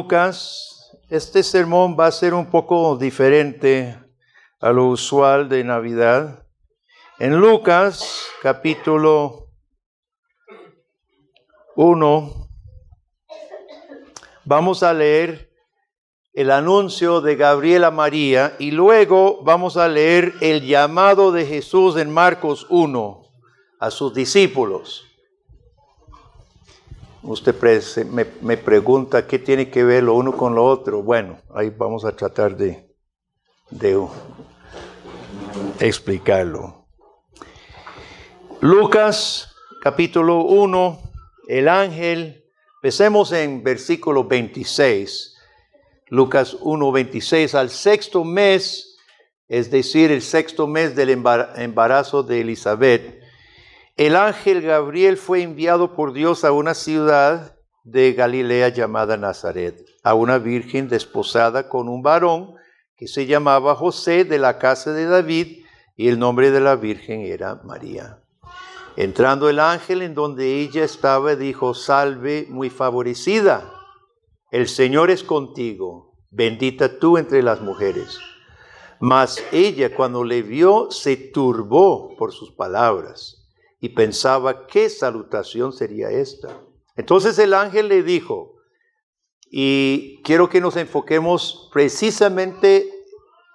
Lucas. Este sermón va a ser un poco diferente a lo usual de Navidad. En Lucas, capítulo 1, vamos a leer el anuncio de Gabriel a María y luego vamos a leer el llamado de Jesús en Marcos 1 a sus discípulos. Usted me pregunta qué tiene que ver lo uno con lo otro. Bueno, ahí vamos a tratar de explicarlo. Lucas, capítulo 1, el ángel. Empecemos en versículo 26. Lucas 1, 26. Al sexto mes, es decir, el sexto mes del embarazo de Elizabeth, el ángel Gabriel fue enviado por Dios a una ciudad de Galilea llamada Nazaret, a una virgen desposada con un varón que se llamaba José, de la casa de David, y el nombre de la virgen era María. Entrando el ángel en donde ella estaba, dijo: Salve, muy favorecida, el Señor es contigo, bendita tú entre las mujeres. Mas ella, cuando le vio, se turbó por sus palabras y pensaba qué salutación sería esta. Entonces el ángel le dijo, y quiero que nos enfoquemos precisamente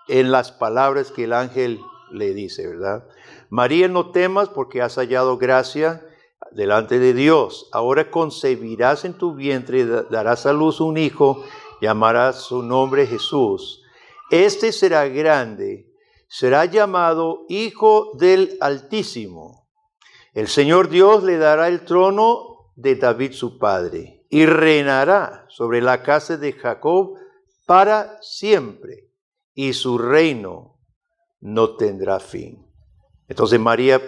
en las palabras que el ángel le dice, ¿verdad? María, no temas porque has hallado gracia delante de Dios. Ahora concebirás en tu vientre y darás a luz un hijo, llamarás su nombre Jesús. Este será grande, será llamado Hijo del Altísimo. El Señor Dios le dará el trono de David su padre y reinará sobre la casa de Jacob para siempre, y su reino no tendrá fin. Entonces María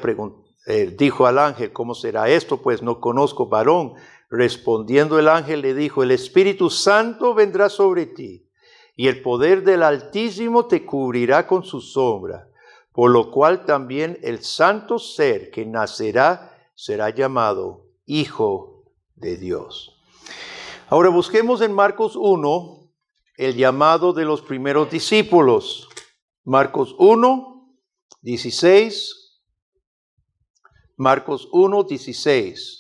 dijo al ángel: ¿cómo será esto? Pues no conozco varón. Respondiendo el ángel le dijo: el Espíritu Santo vendrá sobre ti, y el poder del Altísimo te cubrirá con su sombra. Por lo cual también el santo ser que nacerá será llamado Hijo de Dios. Ahora busquemos en Marcos 1 el llamado de los primeros discípulos. Marcos 1, 16. Marcos 1, 16.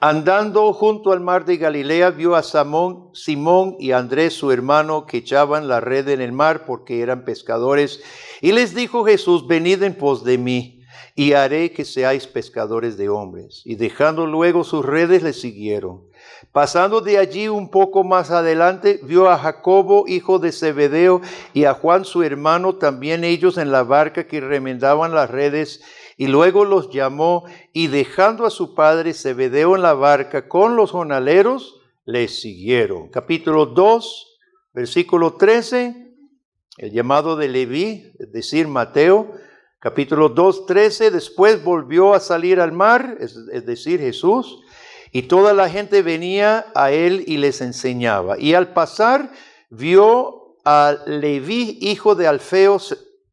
Andando junto al mar de Galilea, vio a Simón y Andrés, su hermano, que echaban la red en el mar porque eran pescadores. Y les dijo Jesús: venid en pos de mí, y haré que seáis pescadores de hombres. Y dejando luego sus redes, le siguieron. Pasando de allí un poco más adelante, vio a Jacobo, hijo de Zebedeo, y a Juan, su hermano, también ellos en la barca que remendaban las redes. Y luego los llamó, y dejando a su padre Zebedeo en la barca con los jornaleros, les siguieron. Capítulo 2, versículo 13, el llamado de Leví, es decir, Mateo. Capítulo 2, 13, después volvió a salir al mar, es decir, Jesús, y toda la gente venía a él y les enseñaba. Y al pasar, vio a Leví, hijo de Alfeo,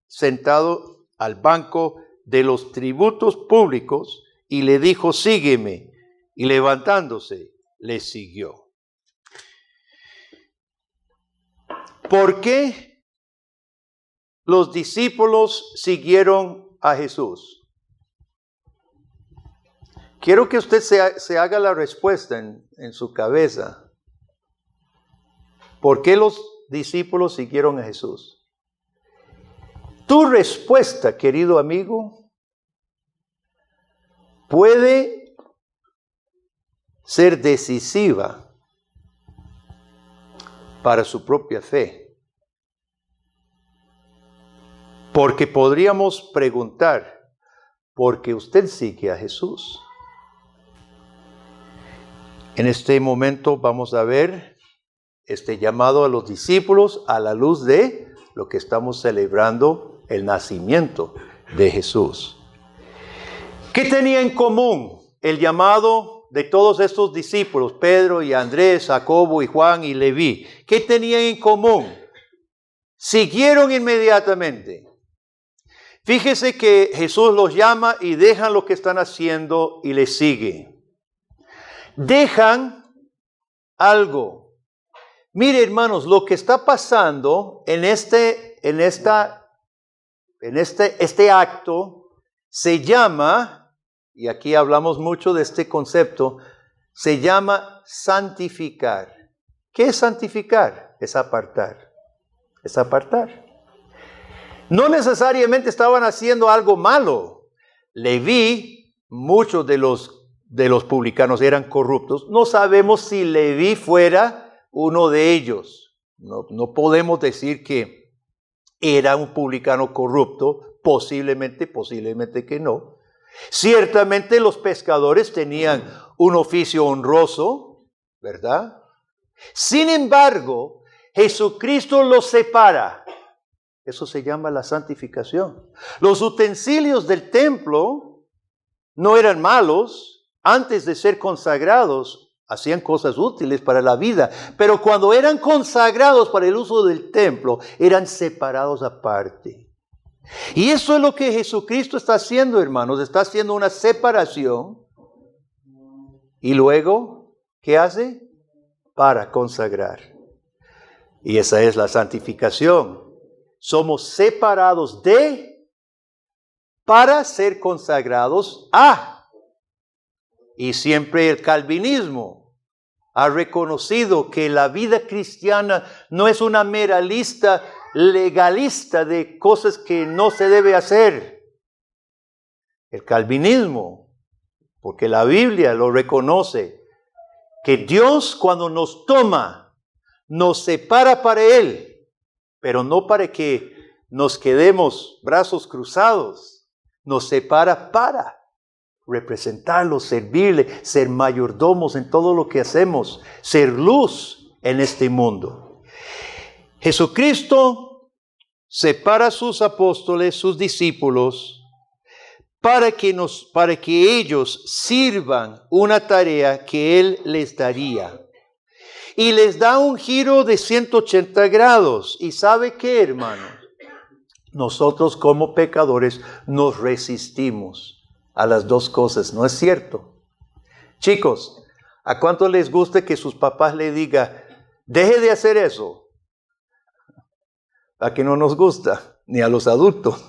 sentado al banco de los tributos públicos, y le dijo: sígueme. Y levantándose, le siguió. ¿Por qué los discípulos siguieron a Jesús? Quiero que usted se haga la respuesta en su cabeza. ¿Por qué los discípulos siguieron a Jesús? Tu respuesta, querido amigo, puede ser decisiva para su propia fe. Porque podríamos preguntar: ¿por qué usted sigue a Jesús? En este momento vamos a ver este llamado a los discípulos a la luz de lo que estamos celebrando, el nacimiento de Jesús. ¿Qué tenía en común el llamado de todos estos discípulos, Pedro y Andrés, Jacobo y Juan y Leví? ¿Qué tenían en común? Siguieron inmediatamente. Fíjese que Jesús los llama y dejan lo que están haciendo y les siguen. dejan algo. Mire, hermanos, lo que está pasando en este acto se llama, y aquí hablamos mucho de este concepto, se llama santificar. ¿Qué es santificar? Es apartar. Es apartar. No necesariamente estaban haciendo algo malo. Leví, muchos de los publicanos eran corruptos. No sabemos si Leví fuera uno de ellos. No podemos decir que era un publicano corrupto. Posiblemente que no. Ciertamente los pescadores tenían un oficio honroso, ¿verdad? Sin embargo, Jesucristo los separa. Eso se llama la santificación. Los utensilios del templo no eran malos. Antes de ser consagrados, hacían cosas útiles para la vida. Pero cuando eran consagrados para el uso del templo, eran separados aparte. Y eso es lo que Jesucristo está haciendo, hermanos. Está haciendo una separación. Y luego, ¿qué hace? Para consagrar. Y esa es la santificación. Somos separados para ser consagrados a. Y siempre el calvinismo ha reconocido que la vida cristiana no es una mera lista legalista de cosas que no se debe hacer. El calvinismo, porque la Biblia lo reconoce, que Dios cuando nos toma, nos separa para Él, pero no para que nos quedemos brazos cruzados, nos separa para representarlo, servirle, ser mayordomos en todo lo que hacemos, ser luz en este mundo. Jesucristo separa a sus apóstoles, sus discípulos, para que ellos sirvan una tarea que Él les daría. Y les da un giro de 180 grados. ¿Y sabe qué, hermanos? Nosotros como pecadores nos resistimos a las dos cosas, ¿no es cierto? Chicos, ¿a cuánto les gusta que sus papás le digan, deje de hacer eso? A que no nos gusta, ni a los adultos.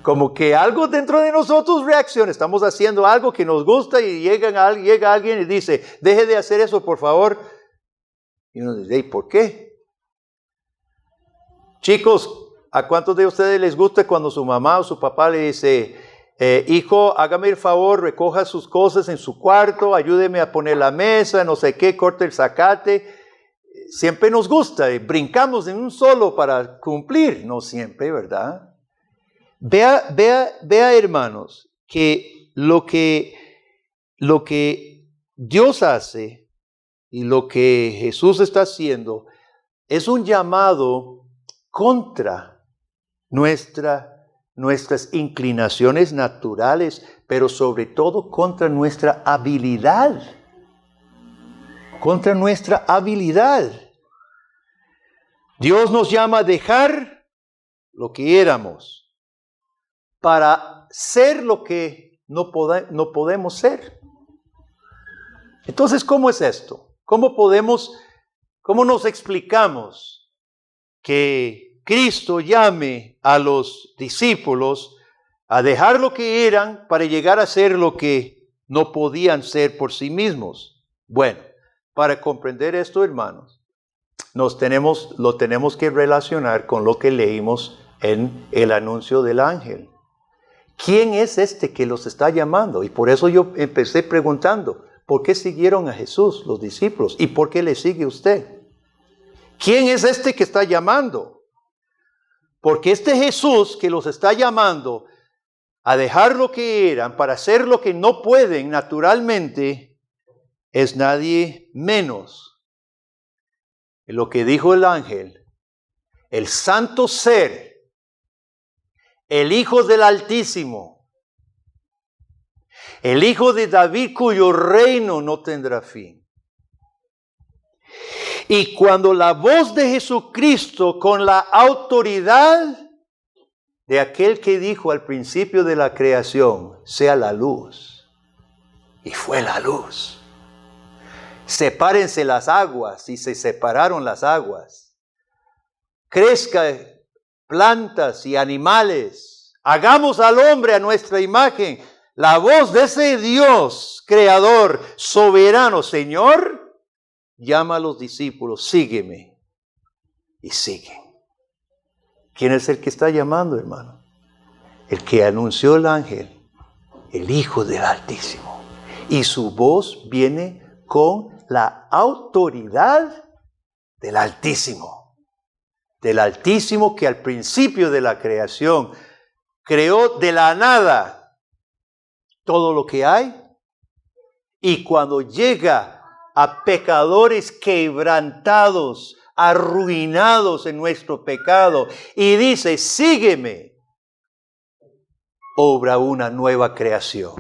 Como que algo dentro de nosotros reacciona. Estamos haciendo algo que nos gusta y llega alguien y dice, deje de hacer eso, por favor. Y uno dice, ¿y por qué? Chicos, ¿a cuántos de ustedes les gusta cuando su mamá o su papá le dice, hijo, hágame el favor, recoja sus cosas en su cuarto, ayúdeme a poner la mesa, no sé qué, corte el zacate? Siempre nos gusta, brincamos en un solo para cumplir, no siempre, ¿verdad? Vea, hermanos, que lo que Dios hace y lo que Jesús está haciendo es un llamado contra nuestras inclinaciones naturales, pero sobre todo contra nuestra habilidad. Contra nuestra habilidad. Dios nos llama a dejar lo que éramos para ser lo que no podemos ser. Entonces, ¿cómo es esto? ¿Cómo nos explicamos que Cristo llame a los discípulos a dejar lo que eran para llegar a ser lo que no podían ser por sí mismos? Bueno, para comprender esto, hermanos, lo tenemos que relacionar con lo que leímos en el anuncio del ángel. ¿Quién es este que los está llamando? Y por eso yo empecé preguntando, ¿por qué siguieron a Jesús los discípulos? ¿Y por qué le sigue usted? ¿Quién es este que está llamando? Porque este Jesús que los está llamando a dejar lo que eran para hacer lo que no pueden naturalmente, es nadie menos de lo que dijo el ángel, el santo ser, el Hijo del Altísimo, el Hijo de David cuyo reino no tendrá fin. Y cuando la voz de Jesucristo con la autoridad de aquel que dijo al principio de la creación, sea la luz, y fue la luz. Sepárense las aguas, y se separaron las aguas. Crezca plantas y animales. Hagamos al hombre a nuestra imagen. La voz de ese Dios, creador, soberano, Señor, llama a los discípulos, sígueme. Y siguen. ¿Quién es el que está llamando, hermano? El que anunció el ángel, el Hijo del Altísimo. Y su voz viene con la autoridad del Altísimo. Del Altísimo que al principio de la creación creó de la nada todo lo que hay. Y cuando llega a pecadores quebrantados, arruinados en nuestro pecado, y dice, sígueme, obra una nueva creación,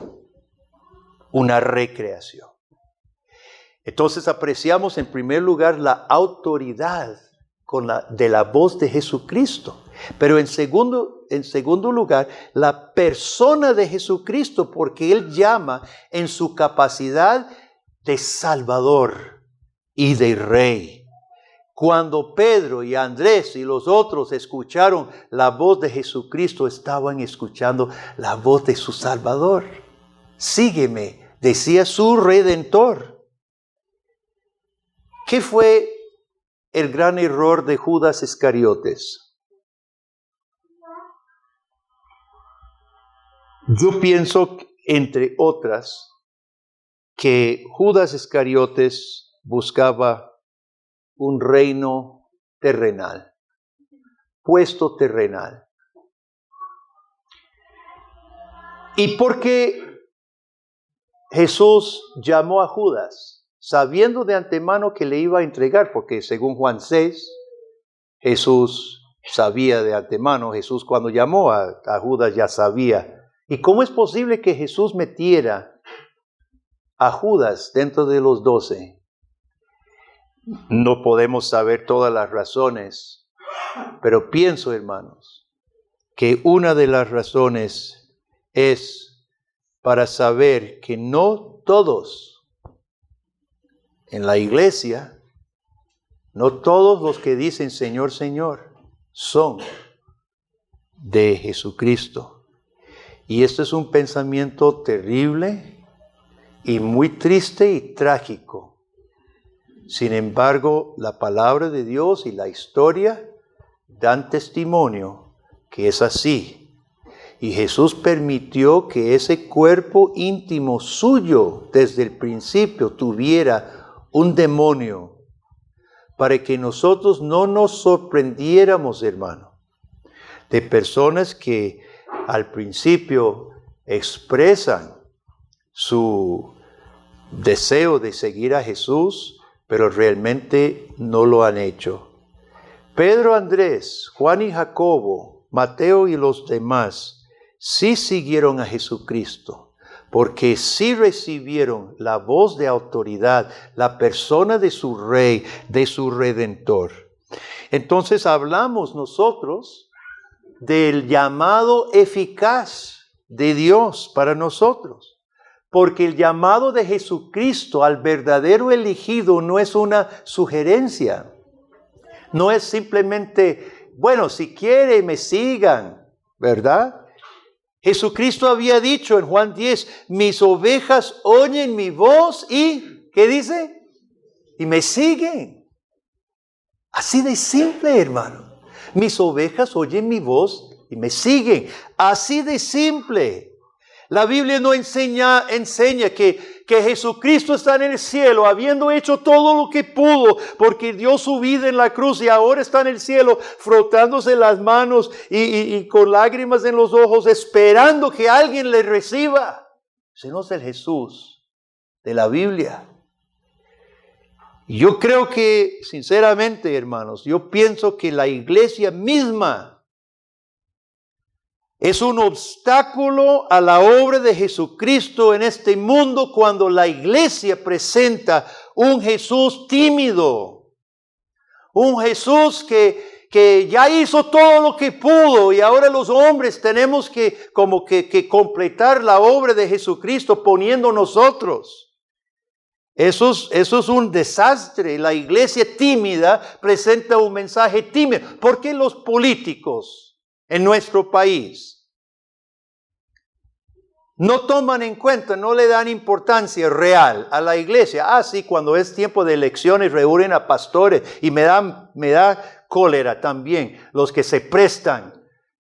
una recreación. Entonces apreciamos en primer lugar la autoridad de la voz de Jesucristo, pero en segundo lugar la persona de Jesucristo, porque Él llama en su capacidad de Salvador y de Rey. Cuando Pedro y Andrés y los otros escucharon la voz de Jesucristo, estaban escuchando la voz de su Salvador. Sígueme, decía su Redentor. ¿Qué fue el gran error de Judas Iscariotes? Yo pienso, entre otras, que Judas Iscariotes buscaba un reino terrenal, puesto terrenal. ¿Y por qué Jesús llamó a Judas, sabiendo de antemano que le iba a entregar? Porque según Juan 6, Jesús sabía de antemano, Jesús cuando llamó a Judas ya sabía. ¿Y cómo es posible que Jesús metiera a Judas dentro de los 12? No podemos saber todas las razones, pero pienso, hermanos, que una de las razones es para saber que no todos en la iglesia, no todos los que dicen Señor, Señor, son de Jesucristo. Y este es un pensamiento terrible y muy triste y trágico. Sin embargo, la palabra de Dios y la historia dan testimonio que es así. Y Jesús permitió que ese cuerpo íntimo suyo desde el principio tuviera un demonio, para que nosotros no nos sorprendiéramos, hermano, de personas que al principio expresan su deseo de seguir a Jesús, pero realmente no lo han hecho. Pedro, Andrés, Juan y Jacobo, Mateo y los demás sí siguieron a Jesucristo, porque sí recibieron la voz de autoridad, la persona de su Rey, de su Redentor. Entonces hablamos nosotros del llamado eficaz de Dios para nosotros. Porque el llamado de Jesucristo al verdadero elegido no es una sugerencia. No es simplemente, bueno, si quiere me sigan, ¿verdad? Jesucristo había dicho en Juan 10, mis ovejas oyen mi voz y, ¿qué dice? Y me siguen. Así de simple, hermano. Mis ovejas oyen mi voz y me siguen. Así de simple. La Biblia no enseña que Jesucristo está en el cielo, habiendo hecho todo lo que pudo, porque dio su vida en la cruz y ahora está en el cielo, frotándose las manos y con lágrimas en los ojos, esperando que alguien le reciba. Ese no es el Jesús de la Biblia. Yo creo que, sinceramente, hermanos, yo pienso que la iglesia misma es un obstáculo a la obra de Jesucristo en este mundo cuando la iglesia presenta un Jesús tímido, un Jesús que que ya hizo todo lo que pudo y ahora los hombres tenemos que completar la obra de Jesucristo poniendo nosotros. Eso es un desastre. La iglesia tímida presenta un mensaje tímido. ¿Por qué los políticos en nuestro país no toman en cuenta, no le dan importancia real a la iglesia? Sí, cuando es tiempo de elecciones reúnen a pastores y me da cólera también los que se prestan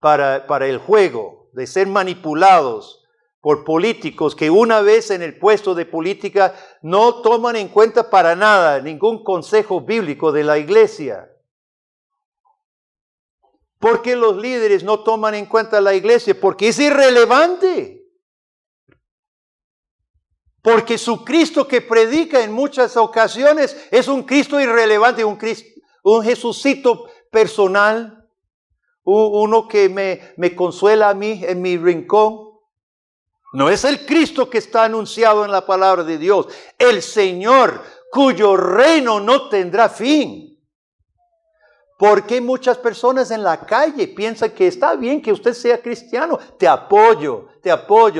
para el juego de ser manipulados por políticos que una vez en el puesto de política no toman en cuenta para nada ningún consejo bíblico de la iglesia. ¿Por qué los líderes no toman en cuenta la iglesia? Porque es irrelevante. Porque su Cristo que predica en muchas ocasiones es un Cristo irrelevante, un Jesucito personal, uno que me consuela a mí en mi rincón. No es el Cristo que está anunciado en la palabra de Dios, el Señor cuyo reino no tendrá fin. ¿Por qué muchas personas en la calle piensan que está bien que usted sea cristiano? Te apoyo.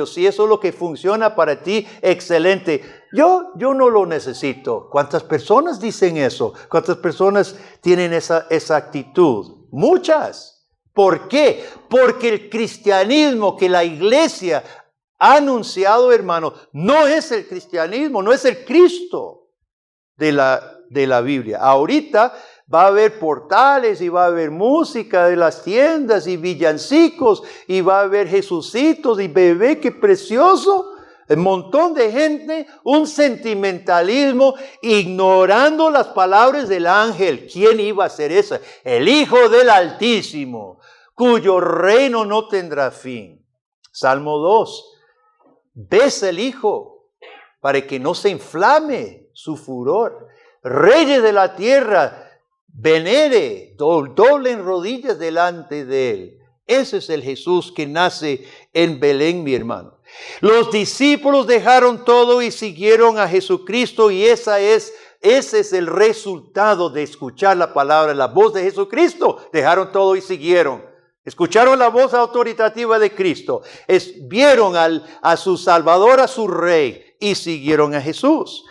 Si eso es lo que funciona para ti, excelente. Yo no lo necesito. ¿Cuántas personas dicen eso? ¿Cuántas personas tienen esa actitud? Muchas. ¿Por qué? Porque el cristianismo que la iglesia ha anunciado, hermano, no es el cristianismo, no es el Cristo de la Biblia. Ahorita va a haber portales y va a haber música de las tiendas y villancicos y va a haber Jesucitos y bebé, qué precioso. Un montón de gente, un sentimentalismo, ignorando las palabras del ángel. ¿Quién iba a hacer eso? El Hijo del Altísimo, cuyo reino no tendrá fin. Salmo 2. Besa el Hijo para que no se inflame su furor. Reyes de la tierra, venere, doblen rodillas delante de Él. Ese es el Jesús que nace en Belén, mi hermano. Los discípulos dejaron todo y siguieron a Jesucristo y ese es el resultado de escuchar la palabra, la voz de Jesucristo. Dejaron todo y siguieron. Escucharon la voz autoritativa de Cristo. Vieron a su Salvador, a su Rey y siguieron a Jesús.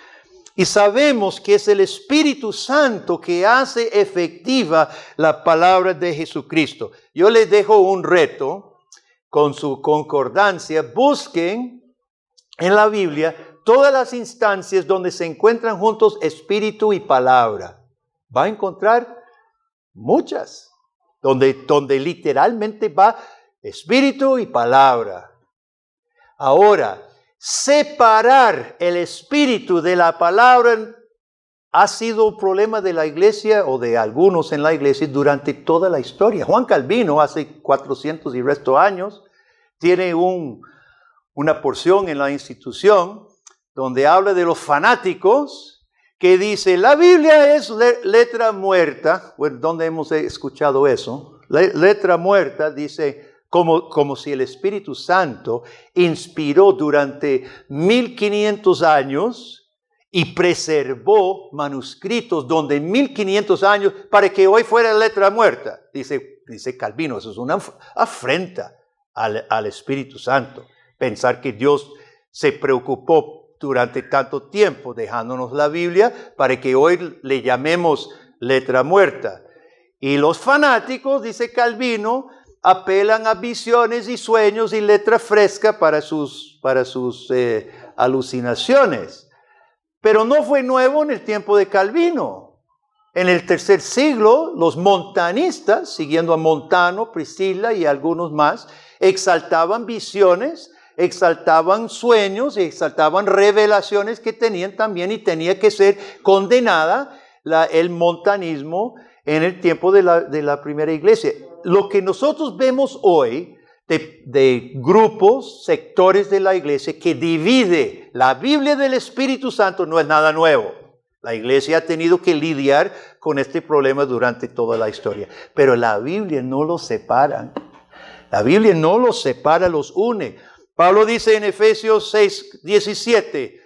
Y sabemos que es el Espíritu Santo que hace efectiva la palabra de Jesucristo. Yo les dejo un reto con su concordancia. Busquen en la Biblia todas las instancias donde se encuentran juntos Espíritu y palabra. Va a encontrar muchas, donde literalmente va Espíritu y palabra. Ahora, separar el espíritu de la palabra ha sido un problema de la iglesia o de algunos en la iglesia durante toda la historia. Juan Calvino, hace 400 y resto años, tiene una porción en la institución donde habla de los fanáticos que dice, la Biblia es letra muerta. Bueno, ¿dónde hemos escuchado eso? Letra muerta, dice, como si el Espíritu Santo inspiró durante 1500 años y preservó manuscritos donde 1500 años para que hoy fuera letra muerta. Dice Calvino, eso es una afrenta al Espíritu Santo. Pensar que Dios se preocupó durante tanto tiempo dejándonos la Biblia para que hoy le llamemos letra muerta. Y los fanáticos, dice Calvino, apelan a visiones y sueños y letra fresca para sus alucinaciones. Pero no fue nuevo en el tiempo de Calvino. En el tercer siglo, los montanistas, siguiendo a Montano, Priscila y algunos más, exaltaban visiones, exaltaban sueños y exaltaban revelaciones que tenían también y tenía que ser condenada el montanismo en el tiempo de la primera iglesia. Lo que nosotros vemos hoy de grupos, sectores de la iglesia que divide la Biblia del Espíritu Santo no es nada nuevo. La iglesia ha tenido que lidiar con este problema durante toda la historia. Pero la Biblia no los separa. La Biblia no los separa, los une. Pablo dice en Efesios 6:17,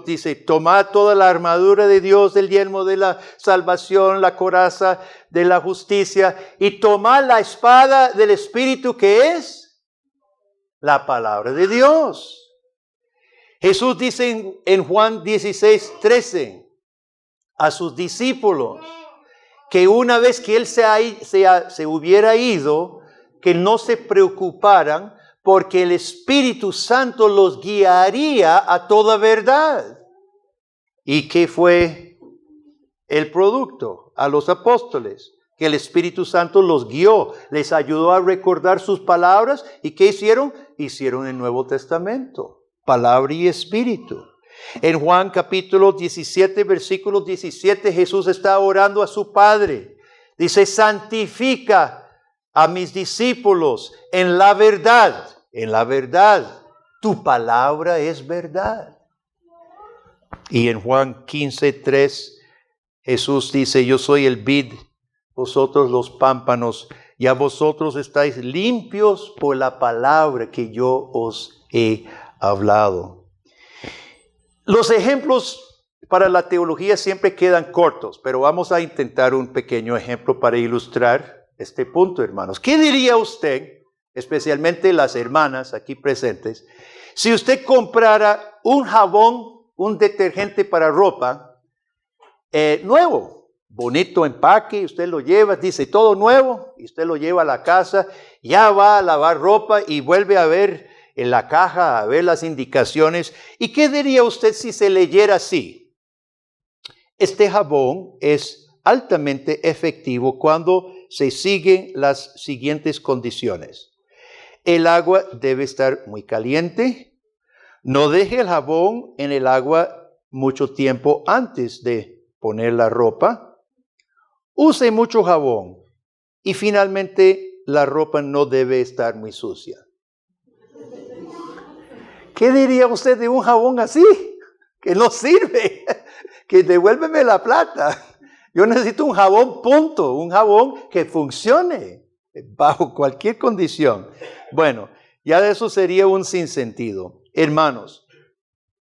dice, tomad toda la armadura de Dios, el yelmo de la salvación, la coraza de la justicia, y tomad la espada del Espíritu, que es la palabra de Dios. Jesús dice en Juan 16:13 a sus discípulos que una vez que Él se hubiera ido, que no se preocuparan, porque el Espíritu Santo los guiaría a toda verdad. ¿Y qué fue el producto a los apóstoles? Que el Espíritu Santo los guió, les ayudó a recordar sus palabras. ¿Y qué hicieron? Hicieron el Nuevo Testamento, palabra y espíritu. En Juan capítulo 17, versículo 17, Jesús está orando a su Padre. Dice, santifica a mis discípulos en la verdad. En la verdad, tu palabra es verdad. Y en Juan 15:3, Jesús dice, yo soy el vid, vosotros los pámpanos, y a vosotros estáis limpios por la palabra que yo os he hablado. Los ejemplos para la teología siempre quedan cortos, pero vamos a intentar un pequeño ejemplo para ilustrar este punto, hermanos. ¿Qué diría usted, especialmente las hermanas aquí presentes, si usted comprara un jabón, un detergente para ropa nuevo, bonito empaque, usted lo lleva, dice todo nuevo, y usted lo lleva a la casa, ya va a lavar ropa y vuelve a ver en la caja, a ver las indicaciones? ¿Y qué diría usted si se leyera así? Este jabón es altamente efectivo cuando se siguen las siguientes condiciones. El agua debe estar muy caliente. No deje el jabón en el agua mucho tiempo antes de poner la ropa. Use mucho jabón. Y finalmente, la ropa no debe estar muy sucia. ¿Qué diría usted de un jabón así? Que no sirve. Que devuélveme la plata. Yo necesito un jabón punto. Un jabón que funcione bajo cualquier condición. Bueno, ya eso sería un sinsentido. Hermanos,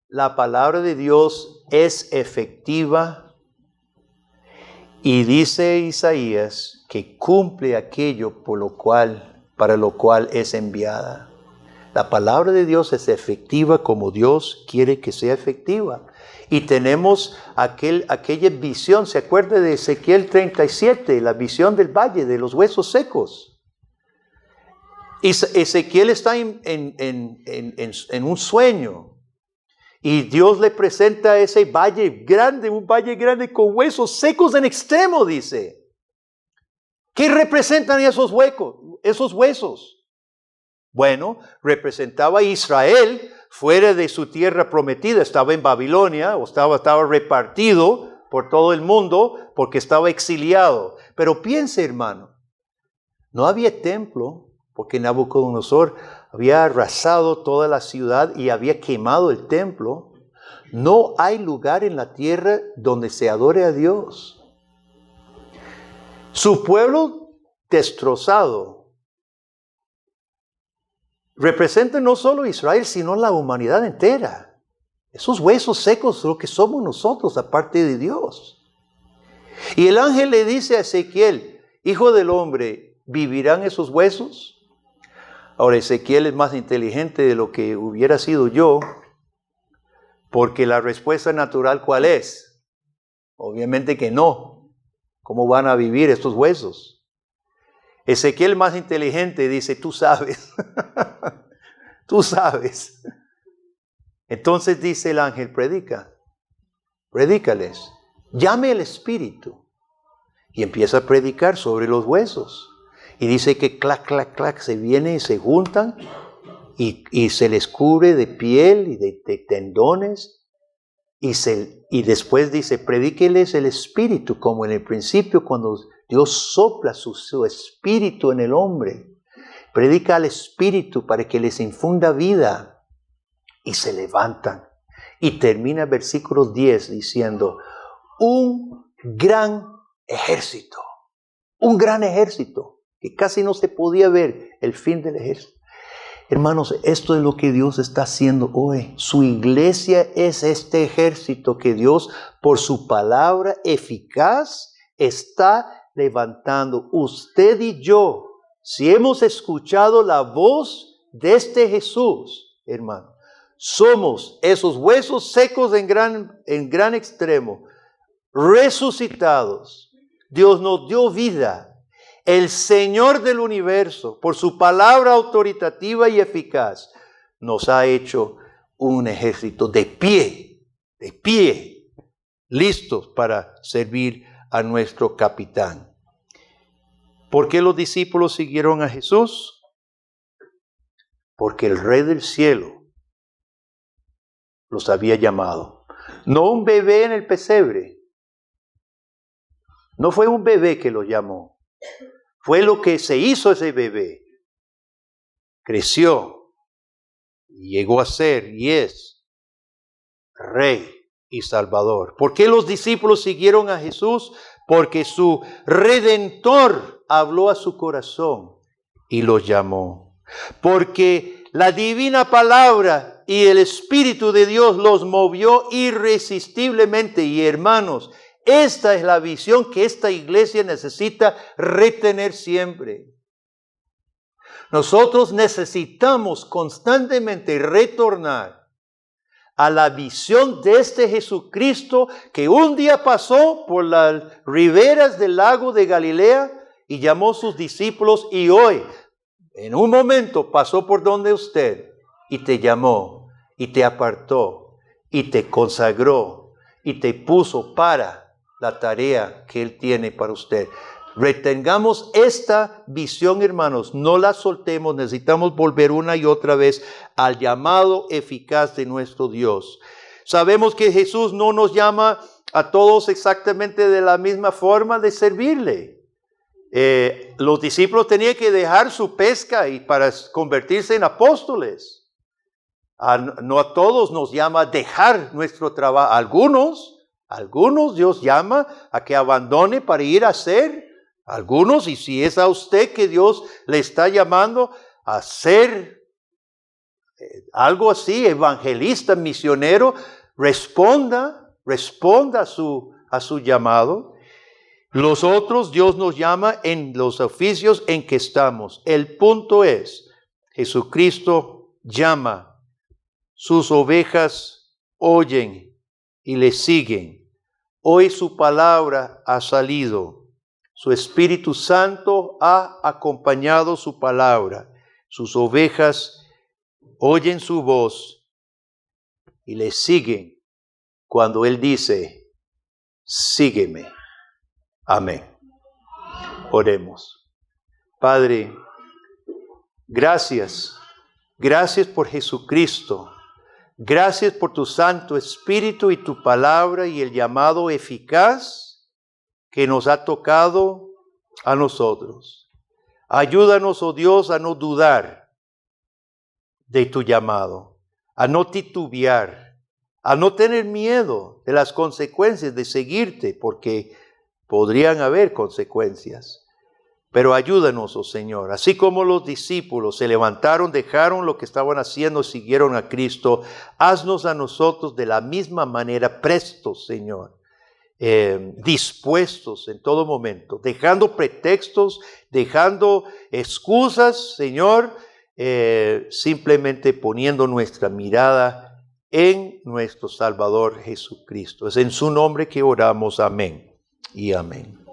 la palabra de Dios es efectiva y dice Isaías que cumple aquello para lo cual es enviada. La palabra de Dios es efectiva como Dios quiere que sea efectiva. Y tenemos aquella visión, ¿se acuerda de Ezequiel 37? La visión del valle de los huesos secos. Ezequiel está en un sueño. Y Dios le presenta ese valle grande, un valle grande con huesos secos en extremo, dice. ¿Qué representan esos huesos? Bueno, representaba a Israel fuera de su tierra prometida. Estaba en Babilonia, o estaba repartido por todo el mundo porque estaba exiliado. Pero piense, hermano, no había templo porque Nabucodonosor había arrasado toda la ciudad y había quemado el templo. No hay lugar en la tierra donde se adore a Dios. Su pueblo destrozado representa no solo Israel, sino la humanidad entera. Esos huesos secos son lo que somos nosotros, aparte de Dios. Y el ángel le dice a Ezequiel, hijo del hombre, ¿vivirán esos huesos? Ahora, Ezequiel es más inteligente de lo que hubiera sido yo, porque la respuesta natural, ¿cuál es? Obviamente que no. ¿Cómo van a vivir estos huesos? Ezequiel, más inteligente, dice, tú sabes. Tú sabes. Entonces dice el ángel, predícales. Llame el espíritu. Y empieza a predicar sobre los huesos. Y dice que clac, clac, clac, se vienen y se juntan. Y se les cubre de piel y de tendones. Y después dice, predíqueles el espíritu, como en el principio cuando Dios sopla su espíritu en el hombre. Predica al espíritu para que les infunda vida. Y se levantan. Y termina el versículo 10 diciendo, un gran ejército, que casi no se podía ver el fin del ejército. Hermanos, esto es lo que Dios está haciendo hoy. Su iglesia es este ejército que Dios, por su palabra eficaz, está levantando. Usted y yo, si hemos escuchado la voz de este Jesús, hermano, somos esos huesos secos en gran extremo, resucitados. Dios nos dio vida. El Señor del universo, por su palabra autoritativa y eficaz, nos ha hecho un ejército de pie, listos para servir a nuestro capitán. ¿Por qué los discípulos siguieron a Jesús? Porque el Rey del cielo los había llamado. No un bebé en el pesebre. No fue un bebé que lo llamó. Fue lo que se hizo ese bebé. Creció y llegó a ser y es Rey y Salvador. ¿Por qué los discípulos siguieron a Jesús? Porque su Redentor habló a su corazón y los llamó. Porque la divina palabra y el Espíritu de Dios los movió irresistiblemente. Y hermanos, esta es la visión que esta iglesia necesita retener siempre. Nosotros necesitamos constantemente retornar a la visión de este Jesucristo que un día pasó por las riberas del lago de Galilea y llamó a sus discípulos, y hoy, en un momento, pasó por donde usted y te llamó y te apartó y te consagró y te puso para la tarea que Él tiene para usted. Retengamos esta visión, hermanos, no la soltemos. Necesitamos volver una y otra vez al llamado eficaz de nuestro Dios. Sabemos que Jesús no nos llama a todos exactamente de la misma forma de servirle. Los discípulos tenían que dejar su pesca y para convertirse en apóstoles. No a todos nos llama a dejar nuestro trabajo. Algunos Dios llama a que abandone para ir a hacer. Algunos, y si es a usted que Dios le está llamando a ser algo así, evangelista, misionero, responda a su llamado. Los otros, Dios nos llama en los oficios en que estamos. El punto es, Jesucristo llama, sus ovejas oyen y le siguen. Hoy su palabra ha salido. Su Espíritu Santo ha acompañado su palabra. Sus ovejas oyen su voz y le siguen cuando Él dice, sígueme. Amén. Oremos. Padre, gracias. Gracias por Jesucristo. Gracias por tu Santo Espíritu y tu palabra y el llamado eficaz que nos ha tocado a nosotros. Ayúdanos, oh Dios, a no dudar de tu llamado, a no titubear, a no tener miedo de las consecuencias de seguirte, porque podrían haber consecuencias. Pero ayúdanos, oh Señor, así como los discípulos se levantaron, dejaron lo que estaban haciendo, siguieron a Cristo, haznos a nosotros de la misma manera prestos, Señor. Dispuestos en todo momento, dejando pretextos, dejando excusas, Señor, simplemente poniendo nuestra mirada en nuestro Salvador Jesucristo. Es en su nombre que oramos. Amén y amén.